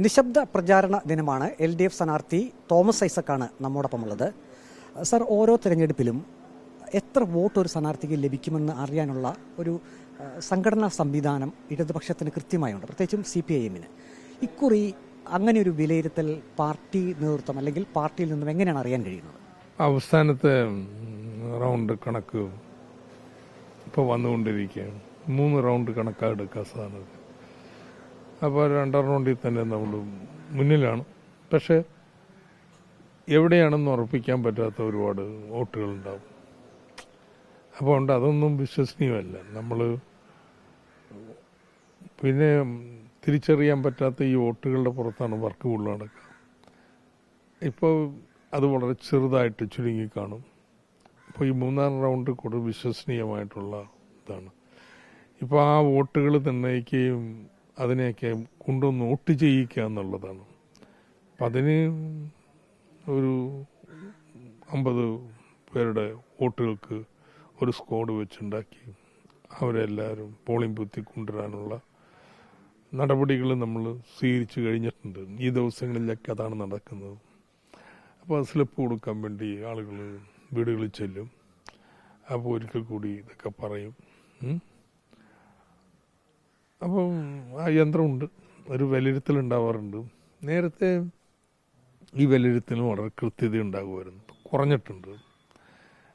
നിശബ്ദ പ്രചാരണ ദിനമാണ്. LDF സ്ഥാനാർത്ഥി തോമസ് ഐസക്കാണ് നമ്മോടൊപ്പമുള്ളത്. സർ, ഓരോ തെരഞ്ഞെടുപ്പിലും എത്ര വോട്ട് ഒരു സ്ഥാനാർത്ഥിക്ക് ലഭിക്കുമെന്ന് അറിയാനുള്ള ഒരു സംഘടനാ സംവിധാനം ഇടതുപക്ഷത്തിന് കൃത്യമായുണ്ട്, പ്രത്യേകിച്ചും CPIM-ന്. ഇക്കുറി അങ്ങനെ ഒരു വിലയിരുത്തൽ പാർട്ടി നേതൃത്വം അല്ലെങ്കിൽ പാർട്ടിയിൽ നിന്നും എങ്ങനെയാണ് അറിയാൻ കഴിയുന്നത്? അവസാനത്തെ റൗണ്ട് കണക്ക് ഇപ്പോൾ വന്നുകൊണ്ടിരിക്കുകയാണ്. 3 റൗണ്ട് കണക്കാണ് എടുക്കാൻ സാധനം. അപ്പോൾ 2 റൗണ്ടിൽ തന്നെ നമ്മൾ മുന്നിലാണ്. പക്ഷെ എവിടെയാണെന്ന് ഉറപ്പിക്കാൻ പറ്റാത്ത ഒരുപാട് വോട്ടുകളുണ്ടാവും. അപ്പോൾ അതൊന്നും വിശ്വസനീയമല്ല. നമ്മൾ പിന്നെ തിരിച്ചറിയാൻ പറ്റാത്ത ഈ വോട്ടുകളുടെ പുറത്താണ് വർക്ക് കൂടുതൽ നടക്കുക. ഇപ്പോൾ അത് വളരെ ചെറുതായിട്ട് ചുരുങ്ങിക്കാണും. ഇപ്പോൾ ഈ 3-ാം റൗണ്ട് കൂടുതൽ വിശ്വസനീയമായിട്ടുള്ള ഇതാണ്. ഇപ്പോൾ ആ വോട്ടുകൾ നിർണ്ണയിക്കുകയും അതിനെയൊക്കെ കൊണ്ടുവന്ന് വോട്ട് ചെയ്യിക്കുക എന്നുള്ളതാണ്. അപ്പം അതിന് ഒരു 50 പേരുടെ വോട്ടുകൾക്ക് ഒരു സ്ക്വാഡ് വെച്ചുണ്ടാക്കി അവരെല്ലാവരും പോളിംഗ് ബൂത്തിൽ കൊണ്ടുവരാനുള്ള നടപടികൾ നമ്മൾ സ്വീകരിച്ചു കഴിഞ്ഞിട്ടുണ്ട്. ഈ ദിവസങ്ങളിലൊക്കെ അതാണ് നടക്കുന്നത്. അപ്പോൾ സ്ലിപ്പ് കൊടുക്കാൻ വേണ്ടി ആളുകൾ വീടുകളിൽ ചെല്ലും. അപ്പോൾ ഒരിക്കൽ കൂടി ഇതൊക്കെ പറയും. അപ്പം ആ യന്ത്രമുണ്ട്, ഒരു വിലയിരുത്തൽ ഉണ്ടാവാറുണ്ട്. നേരത്തെ ഈ വിലയിരുത്തലും വളരെ കൃത്യത ഉണ്ടാകുമായിരുന്നു, കുറഞ്ഞിട്ടുണ്ട്.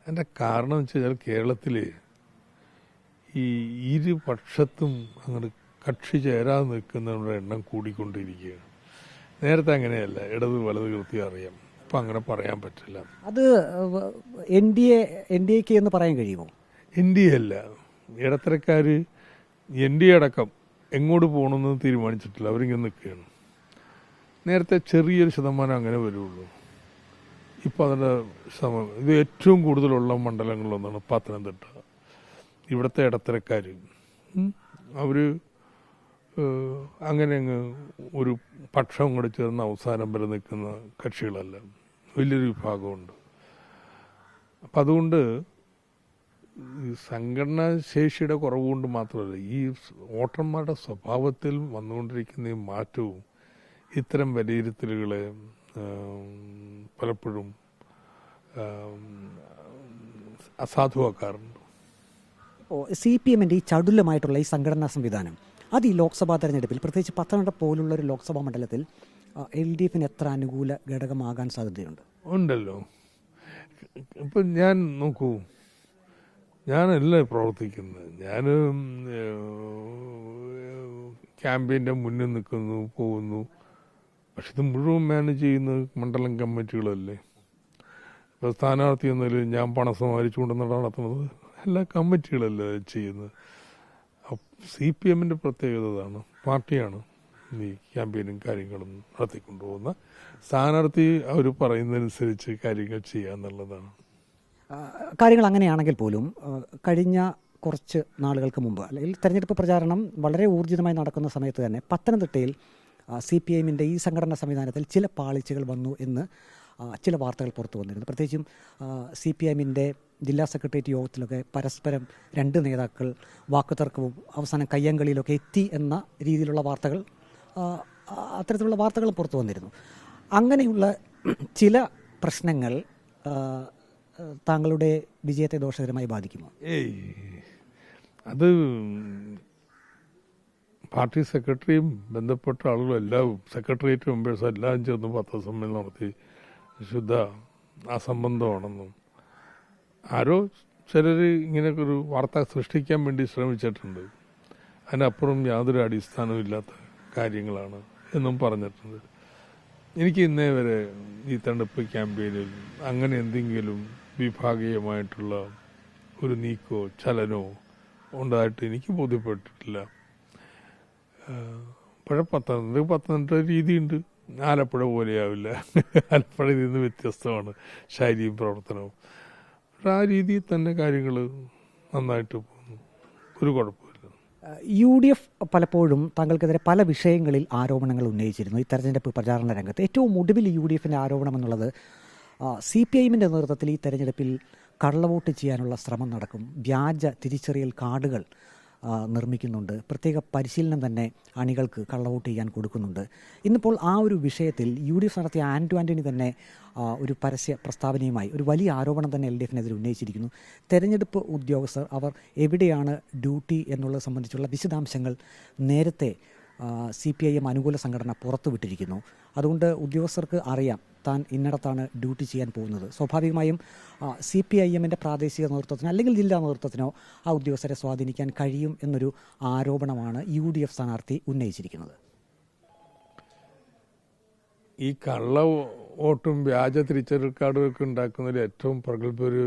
അതിൻ്റെ കാരണം വെച്ച് കഴിഞ്ഞാൽ കേരളത്തിൽ ഈ ഇരുപക്ഷത്തും അങ്ങോട്ട് കക്ഷി ചേരാതെ നിൽക്കുന്നവരുടെ എണ്ണം കൂടിക്കൊണ്ടിരിക്കുകയാണ്. നേരത്തെ അങ്ങനെയല്ല, ഇടത് വലത് കൃത്യം അറിയാം. ഇപ്പം അങ്ങനെ പറയാൻ പറ്റില്ല. അത് NDA എന്ന് പറയാൻ കഴിയുമോ? NDA അല്ല, ഇടത്തരക്കാർ NDA അടക്കം എങ്ങോട്ട് പോകണമെന്ന് തീരുമാനിച്ചിട്ടില്ല, അവരിങ്ങനെ നിൽക്കുകയാണ്. നേരത്തെ ചെറിയൊരു ശതമാനം അങ്ങനെ വരുള്ളൂ. ഇപ്പോൾ അതിൻ്റെ ഇത് ഏറ്റവും കൂടുതലുള്ള മണ്ഡലങ്ങളിലൊന്നാണ് പത്തനംതിട്ട. ഇവിടുത്തെ ഇടത്തരക്കാർ അവർ അങ്ങനെ അങ്ങ് ഒരു പക്ഷം കൂടെ ചേർന്ന് അവസാനം വരെ നിൽക്കുന്ന കക്ഷികളല്ല, വലിയൊരു വിഭാഗമുണ്ട്. അപ്പം അതുകൊണ്ട് ഈ സംഘടനാ ശേഷിയുടെ കുറവുകൊണ്ട് മാത്രമല്ല, ഈ വോട്ടർമാരുടെ സ്വഭാവത്തിൽ വന്നുകൊണ്ടിരിക്കുന്ന ഈ മാറ്റവും ഇത്തരം വിലയിരുത്തലുകളെ പലപ്പോഴും അസാധുവാക്കാറുണ്ട്. ഇപ്പോൾ CPM-ൻ്റെ ഈ ചടുലമായിട്ടുള്ള ഈ സംഘടനാ സംവിധാനം അത് ഈ ലോക്സഭാ തെരഞ്ഞെടുപ്പിൽ, പ്രത്യേകിച്ച് പത്തനംതിട്ട പോലുള്ള ഒരു ലോക്സഭാ മണ്ഡലത്തിൽ LDF-ന് എത്ര അനുകൂല ഘടകമാകാൻ സാധ്യതയുണ്ട്? ഉണ്ടല്ലോ. ഇപ്പം ഞാൻ നോക്കൂ, ഞാനല്ല പ്രവർത്തിക്കുന്നത്. ഞാൻ ക്യാമ്പയിൻ്റെ മുന്നിൽ നിൽക്കുന്നു, പോകുന്നു. പക്ഷെ ഇത് മുഴുവൻ മാനേജ് ചെയ്യുന്നത് മണ്ഡലം കമ്മിറ്റികളല്ലേ. ഇപ്പോൾ സ്ഥാനാർത്ഥി എന്നതിൽ ഞാൻ പണം സമാഹരിച്ചുകൊണ്ട് നടത്തുന്നത് എല്ലാ കമ്മിറ്റികളല്ലേ ചെയ്യുന്നത്. CPM-ൻ്റെ പ്രത്യേകത അതാണ്. പാർട്ടിയാണ് ഈ ക്യാമ്പയിനും കാര്യങ്ങളും നടത്തിക്കൊണ്ടുപോകുന്ന. സ്ഥാനാർത്ഥി അവർ പറയുന്നതനുസരിച്ച് കാര്യങ്ങൾ ചെയ്യുക എന്നുള്ളതാണ്. കാര്യങ്ങൾ അങ്ങനെയാണെങ്കിൽ പോലും കഴിഞ്ഞ കുറച്ച് നാളുകൾക്ക് മുമ്പ്, അല്ലെങ്കിൽ തെരഞ്ഞെടുപ്പ് പ്രചാരണം വളരെ ഊർജിതമായി നടക്കുന്ന സമയത്ത് തന്നെ പത്തനംതിട്ടയിൽ CPM-ൻ്റെ ഈ സംഘടനാ സംവിധാനത്തിൽ ചില പാളിച്ചകൾ വന്നു എന്ന് ചില വാർത്തകൾ പുറത്തു വന്നിരുന്നു. പ്രത്യേകിച്ചും CPM-ൻ്റെ ജില്ലാ സെക്രട്ടേറിയറ്റ് യോഗത്തിലൊക്കെ പരസ്പരം 2 നേതാക്കൾ വാക്കുതർക്കവും അവസാനം കയ്യങ്കളിയിലൊക്കെ എത്തി എന്ന രീതിയിലുള്ള വാർത്തകൾ, അത്തരത്തിലുള്ള വാർത്തകൾ പുറത്തു വന്നിരുന്നു. അങ്ങനെയുള്ള ചില പ്രശ്നങ്ങൾ താങ്കളുടെ വിജയത്തെ ദോഷകരമായി ബാധിക്കുമോ? അത് പാർട്ടി സെക്രട്ടറിയും ബന്ധപ്പെട്ട ആളുകളും എല്ലാം, സെക്രട്ടേറിയറ്റ് മെമ്പേഴ്സും എല്ലാം ചേർന്ന് പത്രസമ്മേളനം നടത്തി ശുദ്ധ അസംബന്ധമാണെന്നും ആരോ ചിലർ ഇങ്ങനെ ഒരു വാർത്ത സൃഷ്ടിക്കാൻ വേണ്ടി ശ്രമിച്ചിട്ടുണ്ട്. അതിനപ്പുറം യാതൊരു അടിസ്ഥാനവും ഇല്ലാത്ത കാര്യങ്ങളാണ് എന്നും പറഞ്ഞിട്ടുണ്ട്. എനിക്ക് ഇന്നേ വരെ ഈ തെരഞ്ഞെടുപ്പ് ക്യാമ്പയിനിൽ അങ്ങനെ എന്തെങ്കിലും വിഭാഗീയമായിട്ടുള്ള ഒരു നീക്കോ ചലനോ ഉണ്ടായിട്ട് എനിക്ക് ബോധ്യപ്പെട്ടിട്ടില്ല. പത്തനംതിട്ട രീതിയുണ്ട്, ആലപ്പുഴ പോലെയാവില്ല. ആലപ്പുഴയിൽ നിന്ന് വ്യത്യസ്തമാണ് ശൈലിയും പ്രവർത്തനവും. പക്ഷെ ആ രീതിയിൽ തന്നെ കാര്യങ്ങൾ നന്നായിട്ട് പോകുന്നു, ഒരു കുഴപ്പമില്ല. UDF പലപ്പോഴും താങ്കൾക്കെതിരെ പല വിഷയങ്ങളിൽ ആരോപണങ്ങൾ ഉന്നയിച്ചിരുന്നു ഈ തെരഞ്ഞെടുപ്പ് പ്രചാരണ രംഗത്ത്. ഏറ്റവും ഒടുവിൽ UDF-ൻ്റെ ആരോപണം എന്നുള്ളത് CPIM-ൻ്റെ നേതൃത്വത്തിൽ ഈ തെരഞ്ഞെടുപ്പിൽ കള്ളവോട്ട് ചെയ്യാനുള്ള ശ്രമം നടക്കും, വ്യാജ തിരിച്ചറിയൽ കാർഡുകൾ നിർമ്മിക്കുന്നുണ്ട്. പ്രത്യേക പരിശീലനം തന്നെ അണികൾക്ക് കള്ളവോട്ട് ചെയ്യാൻ കൊടുക്കുന്നുണ്ട്. ഇന്നിപ്പോൾ ആ ഒരു വിഷയത്തിൽ UDF സ്ഥാനാർത്ഥി ആന്റണി തന്നെ ഒരു പരസ്യ പ്രസ്താവനയുമായി ഒരു വലിയ ആരോപണം തന്നെ LDFനെതിരെ ഉന്നയിച്ചിരിക്കുന്നു. തെരഞ്ഞെടുപ്പ് ഉദ്യോഗസ്ഥർ അവർ എവിടെയാണ് ഡ്യൂട്ടി എന്നുള്ളത് സംബന്ധിച്ചുള്ള വിശദാംശങ്ങൾ നേരത്തെ CPIM അനുകൂല സംഘടന പുറത്തുവിട്ടിരിക്കുന്നു. അതുകൊണ്ട് ഉദ്യോഗസ്ഥർക്ക് അറിയാം താൻ ഇന്നിടത്താണ് ഡ്യൂട്ടി ചെയ്യാൻ പോകുന്നത്. സ്വാഭാവികമായും CPIMൻ്റെ പ്രാദേശിക നേതൃത്വത്തിനോ അല്ലെങ്കിൽ ജില്ലാ നേതൃത്വത്തിനോ ആ ഉദ്യോഗസ്ഥരെ സ്വാധീനിക്കാൻ കഴിയും എന്നൊരു ആരോപണമാണ് UDF സ്ഥാനാർത്ഥി ഉന്നയിച്ചിരിക്കുന്നത്. ഈ കള്ള വോട്ടും വ്യാജ തിരിച്ചറിയൽ കാർഡുമൊക്കെ ഉണ്ടാക്കുന്നതിൽ ഏറ്റവും പ്രഗത്ഭര്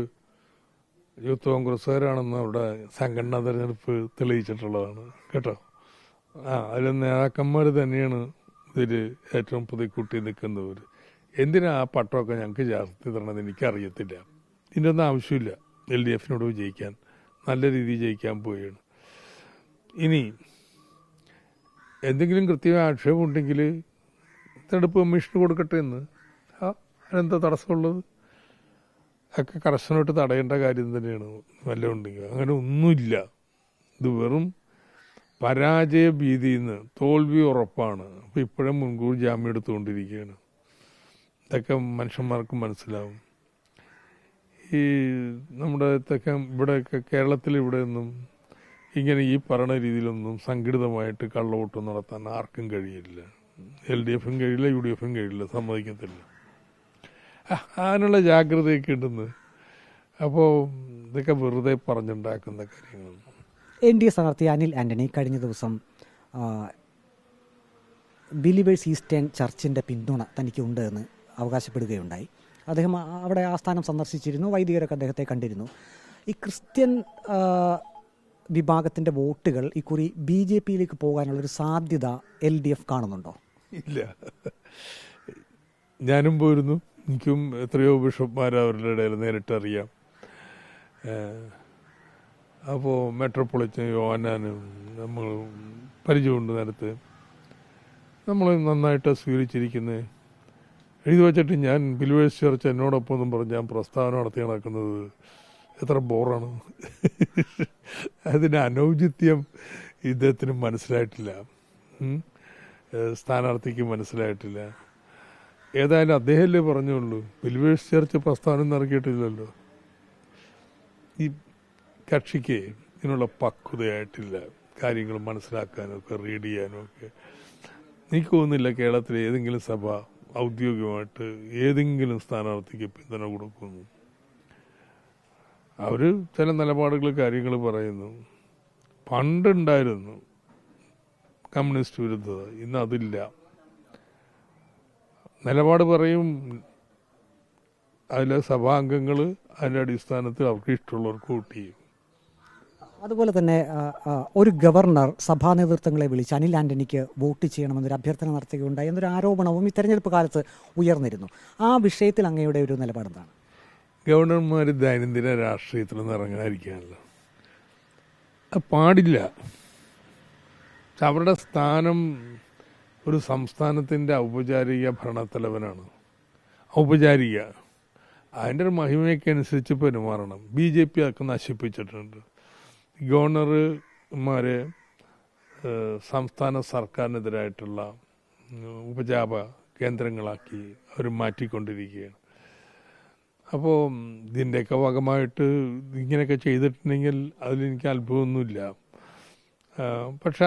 യൂത്ത് കോൺഗ്രസ്സുകാരാണെന്ന് അവിടെ സംഘടനാ തെരഞ്ഞെടുപ്പ് തെളിയിച്ചിട്ടുള്ളതാണ് കേട്ടോ. അതിൽ നേതാക്കന്മാർ തന്നെയാണ് ഇതിൽ ഏറ്റവും പുതിക്കൂട്ടി നിൽക്കുന്നവർ. എന്തിനാ ആ പട്ടമൊക്കെ ഞങ്ങൾക്ക് ചേർത്ത് തരണമെന്ന് എനിക്കറിയത്തില്ല. ഇതിൻ്റെ ഒന്നും ആവശ്യമില്ല. LDFനോട് ജയിക്കാൻ നല്ല രീതിയിൽ ജയിക്കാൻ പോവുകയാണ്. ഇനി എന്തെങ്കിലും കൃത്യമായ ആക്ഷേപം ഉണ്ടെങ്കിൽ തെരഞ്ഞെടുപ്പ് കമ്മീഷന് കൊടുക്കട്ടെ എന്ന്. അതിനെന്താ തടസ്സമുള്ളത്? ഒക്കെ കർശനമായിട്ട് തടയേണ്ട കാര്യം തന്നെയാണ്. വല്ലതും ഉണ്ടെങ്കിൽ അങ്ങനെ ഒന്നുമില്ല. ഇത് വെറും പരാജയ ഭീതിയിൽ നിന്ന് തോൽവി ഉറപ്പാണ്. അപ്പം ഇപ്പോഴും മുൻകൂർ ജാമ്യം എടുത്തുകൊണ്ടിരിക്കുകയാണ്. ഇതൊക്കെ മനുഷ്യന്മാർക്ക് മനസ്സിലാവും. ഈ നമ്മുടെ ഇവിടെയൊക്കെ കേരളത്തിൽ ഇവിടെ ഒന്നും ഇങ്ങനെ ഈ പറയുന്ന രീതിയിലൊന്നും സംഘടിതമായിട്ട് കള്ളവോട്ട് നടത്താൻ ആർക്കും കഴിയില്ല. LDFും കഴിയില്ല, UDFും കഴിയില്ല, സമ്മതിക്കത്തില്ല. അതിനുള്ള ജാഗ്രതയൊക്കെ ഉണ്ടെന്ന്. അപ്പോൾ ഇതൊക്കെ വെറുതെ പറഞ്ഞുണ്ടാക്കുന്ന കാര്യങ്ങളാണ്. NDA സ്ഥാനാർത്ഥി അനിൽ ആന്റണി കഴിഞ്ഞ ദിവസം ബിലീവേഴ്സ് ഈസ്റ്റേൺ ചർച്ചിൻ്റെ പിന്തുണ തനിക്കുണ്ട് എന്ന് അവകാശപ്പെടുകയുണ്ടായി. അദ്ദേഹം അവിടെ ആസ്ഥാനം സന്ദർശിച്ചിരുന്നു. വൈദികരൊക്കെ അദ്ദേഹത്തെ കണ്ടിരുന്നു. ഈ ക്രിസ്ത്യൻ വിഭാഗത്തിൻ്റെ വോട്ടുകൾ ഇക്കുറി BJPയിലേക്ക് പോകാനുള്ളൊരു സാധ്യത LDF കാണുന്നുണ്ടോ? ഇല്ല. ഞാനും പോയിരുന്നു. എനിക്കും എത്രയോ ബിഷപ്പ്മാർ അവരുടെ ഇടയിൽ നേരിട്ടറിയാം. അപ്പോൾ മെട്രോപൊളിറ്റൻ യോഹന്നാനും നമ്മൾ പരിചയമുണ്ട്. നേരത്തെ നമ്മൾ നന്നായിട്ട് സ്വീകരിച്ചിരിക്കുന്നത് എഴുതി വച്ചിട്ട് ഞാൻ ബിലീവേഴ്സ് ചർച്ച് എന്നോടൊപ്പം എന്നും പറഞ്ഞ് ഞാൻ പ്രസ്താവന നടത്തി നടക്കുന്നത് എത്ര ബോറാണ്. അതിൻ്റെ അനൗചിത്യം ഇദ്ദേഹത്തിന് മനസ്സിലായിട്ടില്ല, സ്ഥാനാർത്ഥിക്ക് മനസ്സിലായിട്ടില്ല. ഏതായാലും അദ്ദേഹമല്ലേ പറഞ്ഞുള്ളൂ. ബിലീവേഴ്സ് ചർച്ച് പ്രസ്താവന ഇറക്കിയിട്ടില്ലല്ലോ. ഈ കക്ഷിക്ക് ഇതിനുള്ള പക്വതയായിട്ടില്ല. കാര്യങ്ങൾ മനസ്സിലാക്കാനും ഒക്കെ റീഡ് ചെയ്യാനും ഒക്കെ. എനിക്ക് തോന്നുന്നില്ല കേരളത്തിലെ ഏതെങ്കിലും സഭ ഔദ്യോഗികമായിട്ട് ഏതെങ്കിലും സ്ഥാനാർത്ഥിക്ക് പിന്തുണ കൊടുക്കുന്നു. അവർ ചില നിലപാടുകൾ കാര്യങ്ങൾ പറയുന്നു. പണ്ടുണ്ടായിരുന്നു കമ്മ്യൂണിസ്റ്റ് വിരുദ്ധത, ഇന്ന് അതില്ല. നിലപാട് പറയും, അതിലെ സഭാംഗങ്ങൾ അതിൻ്റെ അടിസ്ഥാനത്തിൽ അവർക്ക് ഇഷ്ടമുള്ളവർക്ക് വോട്ട് ചെയ്യും. അതുപോലെ തന്നെ ഒരു ഗവർണർ സഭാ നേതൃത്വങ്ങളെ വിളിച്ച് അനിൽ ആന്റണിക്ക് വോട്ട് ചെയ്യണമെന്നൊരു അഭ്യർത്ഥന നടത്തുകയുണ്ടായി എന്നൊരു ആരോപണവും ഈ തെരഞ്ഞെടുപ്പ് കാലത്ത് ഉയർന്നിരുന്നു. ആ വിഷയത്തിൽ അങ്ങയുടെ ഒരു നിലപാടെന്താണ്? ഗവർണർമാർ ദൈനംദിന രാഷ്ട്രീയത്തിൽ നിന്ന് ഇറങ്ങാതിരിക്കാനല്ലോ, അത് പാടില്ല. അവരുടെ സ്ഥാനം ഒരു സംസ്ഥാനത്തിൻ്റെ ഔപചാരിക ഭരണത്തലവനാണ്. ഔപചാരിക അതിൻ്റെ ഒരു മഹിമയ്ക്ക് അനുസരിച്ച് പെരുമാറണം. BJP അതൊക്കെ നശിപ്പിച്ചിട്ടുണ്ട്. ഗവർണർമാരെ സംസ്ഥാന സർക്കാരിനെതിരായിട്ടുള്ള ഉപജാപ കേന്ദ്രങ്ങളാക്കി അവർ മാറ്റിക്കൊണ്ടിരിക്കുകയാണ്. അപ്പോൾ ഇതിൻ്റെയൊക്കെ ഭാഗമായിട്ട് ഇങ്ങനെയൊക്കെ ചെയ്തിട്ടുണ്ടെങ്കിൽ അതിലെനിക്ക് അത്ഭുതമൊന്നുമില്ല. പക്ഷെ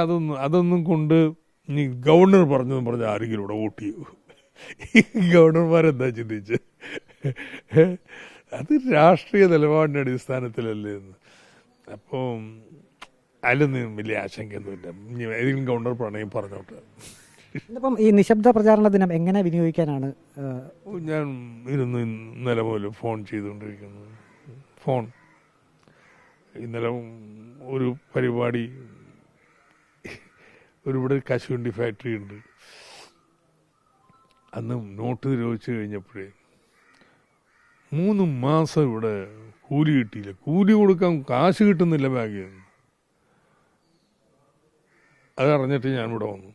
അതൊന്നും കൊണ്ട് ഇനി ഗവർണർ പറഞ്ഞെന്ന് പറഞ്ഞാൽ ആരെങ്കിലും ഇവിടെ വോട്ട് ചെയ്യൂ. ഈ ഗവർണർമാരെന്താ ചിന്തിച്ച്? അത് രാഷ്ട്രീയ നിലപാടിൻ്റെ അടിസ്ഥാനത്തിലല്ലേ എന്ന്. അപ്പോൾ അതിലൊന്നും വലിയ ആശങ്കയൊന്നുമില്ല. ഇനി ഏതെങ്കിലും ഗവർണർ പ്രണയം പറഞ്ഞോട്ടെ. ഇപ്പം ഈ നിശബ്ദ പ്രചാരണ ദിനം എങ്ങനെ വിനിയോഗിക്കാനാണ്? ഞാൻ ഇരുന്ന് ഇന്നലെ മുതൽ ഫോൺ ചെയ്തുകൊണ്ടിരിക്കുന്നു. ഇന്നലെ ഒരു പരിപാടി, ഇവിടെ കശുവണ്ടി ഫാക്ടറി ഉണ്ട്. അന്ന് നോട്ട് നിരോധിച്ച് കഴിഞ്ഞപ്പോഴേ 3 മാസം ഇവിടെ കൂലി കിട്ടിയില്ല. കൂലി കൊടുക്കാൻ കാശ് കിട്ടുന്നില്ല ബാങ്കിൽ നിന്ന്. അതറിഞ്ഞിട്ട് ഞാനിവിടെ വന്നു.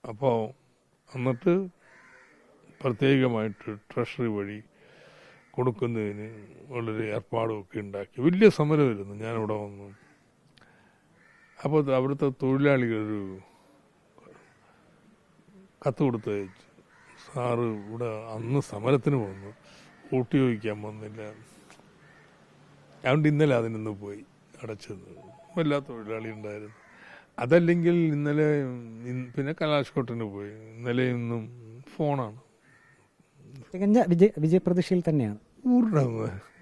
അപ്പോൾ എന്നിട്ട് പ്രത്യേകമായിട്ട് ട്രഷറി വഴി കൊടുക്കുന്നതിന് വളരെ ഏർപ്പാടുമൊക്കെ ഉണ്ടാക്കി വലിയ സമരമായിരുന്നു. ഞാനിവിടെ വന്നു. അപ്പോൾ അവിടുത്തെ തൊഴിലാളികൾ ഒരു കത്ത് കൊടുത്ത് അയച്ചു, സാറ് ഇവിടെ അന്ന് സമരത്തിന് വന്നു, വോട്ട് ചോദിക്കാൻ വന്നില്ല, അതുകൊണ്ട് ഇന്നലെ അതിനൊന്ന് പോയി അടച്ചത്. എല്ലാ തൊഴിലാളി ഉണ്ടായിരുന്നു. അതല്ലെങ്കിൽ ഇന്നലെ പിന്നെ കലാശ്കോട്ടിന് പോയി. ഇന്നലെ ഇന്നും ഫോണാണ്. തികഞ്ഞ വിജയപ്രതീക്ഷയിൽ തന്നെയാണ്.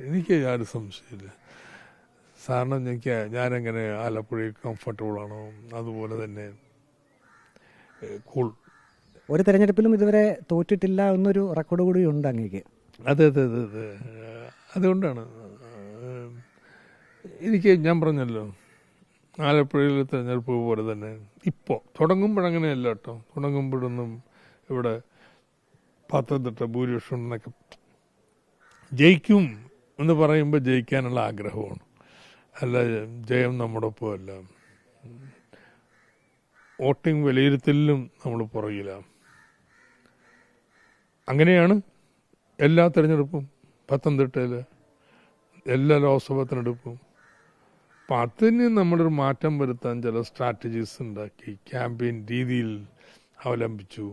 എനിക്ക് യാതൊരു സംശയമില്ല. സാറിന് ഞാനെങ്ങനെ ആലപ്പുഴയിൽ കംഫർട്ടബിളാണോ അതുപോലെ തന്നെ കൂൾ. ഒരു തെരഞ്ഞെടുപ്പിലും ഇതുവരെ തോറ്റിട്ടില്ല എന്നൊരു റെക്കോർഡ് കൂടി ഉണ്ട് അങ്ങേക്ക്. അതെ അതെ അതെ അതെ. അതുകൊണ്ടാണ് ഞാൻ പറഞ്ഞല്ലോ, ആലപ്പുഴയിലെ തെരഞ്ഞെടുപ്പ് പോലെ തന്നെ ഇപ്പോൾ തുടങ്ങുമ്പോഴങ്ങനെയല്ല കേട്ടോ. തുടങ്ങുമ്പോഴൊന്നും ഇവിടെ പത്തനംതിട്ട ഭൂരിപക്ഷം എന്നൊക്കെ ജയിക്കും എന്ന് പറയുമ്പോൾ ജയിക്കാനുള്ള ആഗ്രഹമാണ്, അല്ല ജയം നമ്മുടെ ഒപ്പം അല്ല. വോട്ടിംഗ് വിലയിരുത്തലിലും നമ്മൾ പുറകിലാണ്. അങ്ങനെയാണ് എല്ലാ തെരഞ്ഞെടുപ്പും. പത്തനംതിട്ടയിൽ എല്ലാ ലോക്സഭാ തെരഞ്ഞെടുപ്പും. അപ്പം അതിന് നമ്മളൊരു മാറ്റം വരുത്താൻ ചില സ്ട്രാറ്റജീസ് ഉണ്ടാക്കി, ക്യാമ്പയിൻ രീതിയിൽ അവലംബിച്ചു.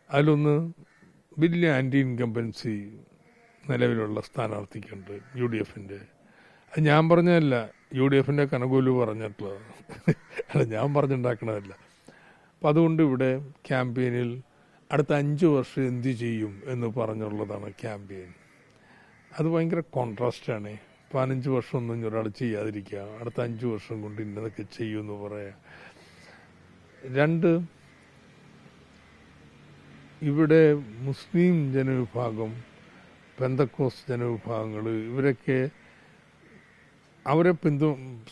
അതിലൊന്ന് വലിയ ആൻറ്റി ഇൻകംബൻസി നിലവിലുള്ള സ്ഥാനാർത്ഥിക്കുണ്ട് UDFൻ്റെ. അത് ഞാൻ പറഞ്ഞതല്ല, UDFൻ്റെ കനകൂലു പറഞ്ഞിട്ടുള്ളത്, അല്ല ഞാൻ പറഞ്ഞുണ്ടാക്കണതല്ല. അപ്പം അതുകൊണ്ട് ഇവിടെ ക്യാമ്പയിനിൽ അടുത്ത 5 വർഷം എന്ത് ചെയ്യും എന്ന് പറഞ്ഞുള്ളതാണ് ക്യാമ്പയിൻ. അത് ഭയങ്കര കോൺട്രാസ്റ്റാണ്. 15 വർഷം ഒന്നും ഒരാൾ ചെയ്യാതിരിക്കുക, അടുത്ത 5 വർഷം കൊണ്ട് ഇന്നതൊക്കെ ചെയ്യുമെന്ന് പറയാം. 2, ഇവിടെ മുസ്ലിം ജനവിഭാഗം, പെന്തക്കോസ് ജനവിഭാഗങ്ങൾ, ഇവരൊക്കെ അവരെ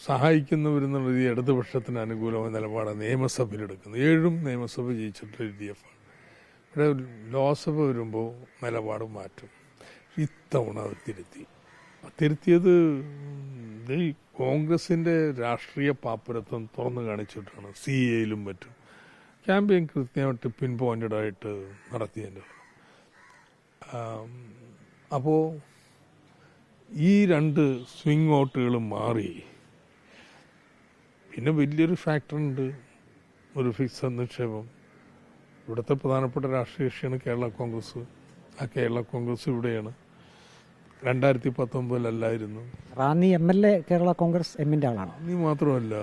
സഹായിക്കുന്നവരെന്നുള്ള രീതി ഇടതുപക്ഷത്തിന് അനുകൂലമായ നിലപാടാണ് നിയമസഭയിലെടുക്കുന്നത്. 7 നിയമസഭ ജയിച്ചിട്ടുള്ള UDF ആണ്. ഇവിടെ ലോക്സഭ വരുമ്പോൾ നിലപാട് മാറ്റും. ഇത്തവണ അത് തിരുത്തിയത് ഈ കോൺഗ്രസിൻ്റെ രാഷ്ട്രീയ പാപ്പരത്വം തുറന്നു കാണിച്ചിട്ടാണ്. CAയിലും മറ്റും ക്യാമ്പയിൻ കൃത്യമായിട്ട് പിൻ പോയിന്റഡ് ആയിട്ട് നടത്തിയതിൻ്റെ. അപ്പോൾ ഈ 2 സ്വിംഗ് വോട്ടുകളും മാറി. പിന്നെ വലിയൊരു ഫാക്ടറുണ്ട്, ഒരു ഫിക്സഡ് നിക്ഷേപം. ഇവിടുത്തെ പ്രധാനപ്പെട്ട രാഷ്ട്രീയ കക്ഷിയാണ് കേരള കോൺഗ്രസ്. ആ കേരള കോൺഗ്രസ് ഇവിടെയാണ്. 2019 റാന്നി MLA കേരള കോൺഗ്രസ് എമ്മിൻ്റെ ആളാണ്. റാന്നി മാത്രമല്ല,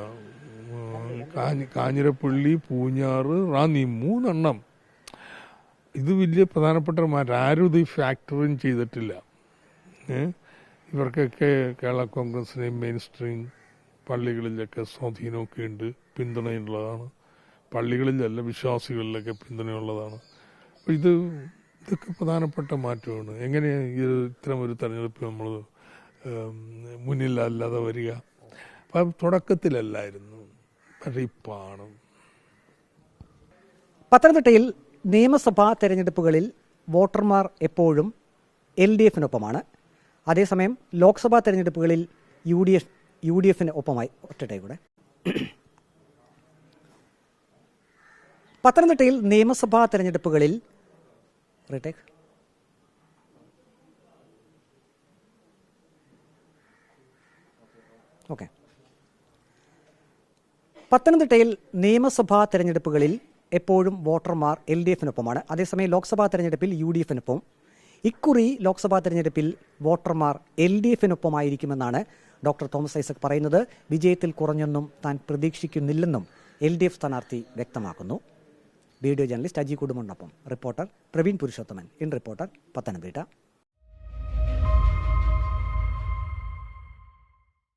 കാഞ്ഞിരപ്പള്ളി, പൂഞ്ഞാറ്, റാന്നി 3 എണ്ണം. ഇത് വലിയ പ്രധാനപ്പെട്ട മാറ്റം. ആരും ഇത് ഫാക്ടറിങ് ചെയ്തിട്ടില്ല. ഇവർക്കൊക്കെ കേരള കോൺഗ്രസിനെയും മെയിൻ സ്ട്രീം പള്ളികളിലൊക്കെ സ്വാധീനമൊക്കെ ഉണ്ട്, പിന്തുണയുള്ളതാണ്. പള്ളികളിലല്ല, വിശ്വാസികളിലൊക്കെ പിന്തുണയുള്ളതാണ്. അപ്പോൾ ഇതൊക്കെ പ്രധാനപ്പെട്ട മാറ്റമാണ്. എങ്ങനെയാണ് ഇത്തരം ഒരു തെരഞ്ഞെടുപ്പ് നമ്മൾ മുന്നിലല്ലാതെ വരിക? അപ്പം തുടക്കത്തിലല്ലായിരുന്നു, പക്ഷേ ഇപ്പാണ്. പത്തനംതിട്ടയിൽ നിയമസഭാ തെരഞ്ഞെടുപ്പുകളിൽ വോട്ടർമാർ എപ്പോഴും LDFനൊപ്പമാണ്. അതേസമയം ലോക്സഭാ തെരഞ്ഞെടുപ്പുകളിൽ UDFന് ഒപ്പമായി. ഒറ്റയുടെ പത്തനംതിട്ടയിൽ നിയമസഭാ തെരഞ്ഞെടുപ്പുകളിൽ പത്തനംതിട്ടയിൽ നിയമസഭാ തെരഞ്ഞെടുപ്പുകളിൽ എപ്പോഴും വോട്ടർമാർ LDFനൊപ്പമാണ്. അതേസമയം ലോക്സഭാ തെരഞ്ഞെടുപ്പിൽ UDFനൊപ്പം. ഇക്കുറി ലോക്സഭാ തെരഞ്ഞെടുപ്പിൽ വോട്ടർമാർ LDFനൊപ്പമായിരിക്കുമെന്നാണ് ഡോക്ടർ തോമസ് ഐസക് പറയുന്നത്. വിജയത്തിൽ കുറഞ്ഞൊന്നും താൻ പ്രതീക്ഷിക്കുന്നില്ലെന്നും LDF സ്ഥാനാർത്ഥി വ്യക്തമാക്കുന്നു. വീഡിയോ ജേർണലിസ്റ്റ് അജി കുടുംബനൊപ്പം reporter Praveen Purushothaman. In reporter, Pathanamthitta.